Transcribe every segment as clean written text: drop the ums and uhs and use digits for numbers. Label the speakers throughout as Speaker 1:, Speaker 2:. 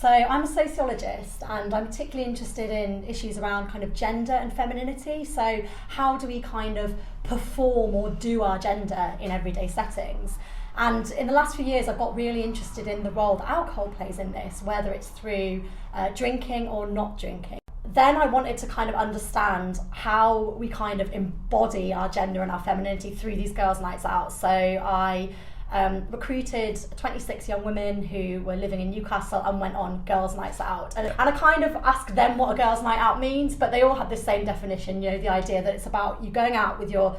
Speaker 1: So I'm a sociologist, and I'm particularly interested in issues around kind of gender and femininity. So how do we kind of perform or do our gender in everyday settings? And in the last few years, I've got really interested in the role that alcohol plays in this, whether it's through drinking or not drinking. Then I wanted to kind of understand how we kind of embody our gender and our femininity through these girls' nights out. So I recruited 26 young women who were living in Newcastle and went on girls' nights out. And I kind of asked them what a girls' night out means, but they all had the same definition, you know, the idea that it's about you going out with your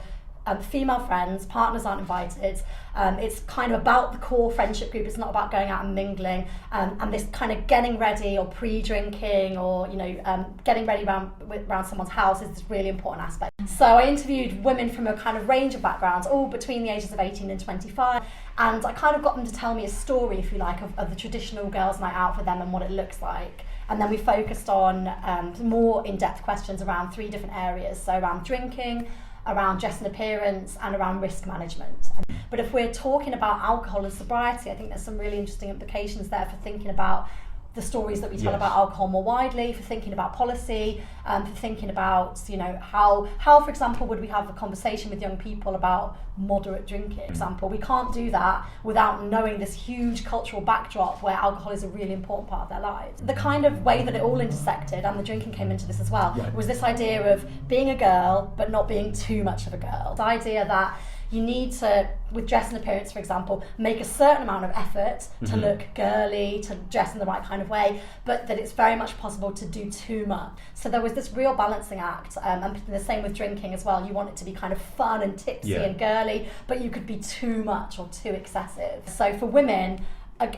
Speaker 1: female friends, partners aren't invited. It's kind of about the core friendship group. It's not about going out and mingling. And this kind of getting ready or pre-drinking or, you know, getting ready around someone's house is this really important aspect. So I interviewed women from a kind of range of backgrounds, all between the ages of 18 and 25. And I kind of got them to tell me a story, if you like, of the traditional girls' night out for them and what it looks like. And then we focused on more in-depth questions around 3 different areas. So around drinking, around dress and appearance, and around risk management. But if we're talking about alcohol and sobriety, I think there's some really interesting implications there for thinking about the stories that we tell about alcohol more widely, for thinking about policy, for thinking about, you know, how, for example, would we have a conversation with young people about moderate drinking, for example. We can't do that without knowing this huge cultural backdrop where alcohol is a really important part of their lives. The kind of way that it all intersected, and the drinking came into this as well, was this idea of being a girl but not being too much of a girl. The idea that you need to, with dress and appearance, for example, make a certain amount of effort to look girly, to dress in the right kind of way, but that it's very much possible to do too much. So there was this real balancing act, and the same with drinking as well. You want it to be kind of fun and tipsy and girly, but you could be too much or too excessive. So for women,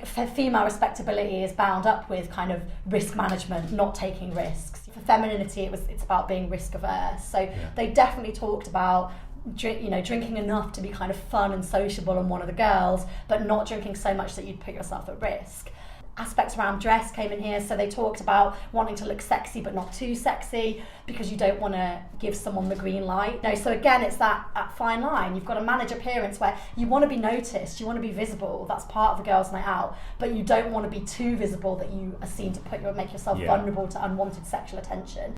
Speaker 1: for female respectability is bound up with kind of risk management, not taking risks. For femininity, it's about being risk averse. So they definitely talked about drinking enough to be kind of fun and sociable and one of the girls, but not drinking so much that you'd put yourself at risk. Aspects around dress came in here, so they talked about wanting to look sexy but not too sexy because you don't want to give someone the green light. So again, it's that fine line. You've got to manage appearance where you want to be noticed, you want to be visible, that's part of the girls' night out, but you don't want to be too visible that you are seen to make yourself vulnerable to unwanted sexual attention.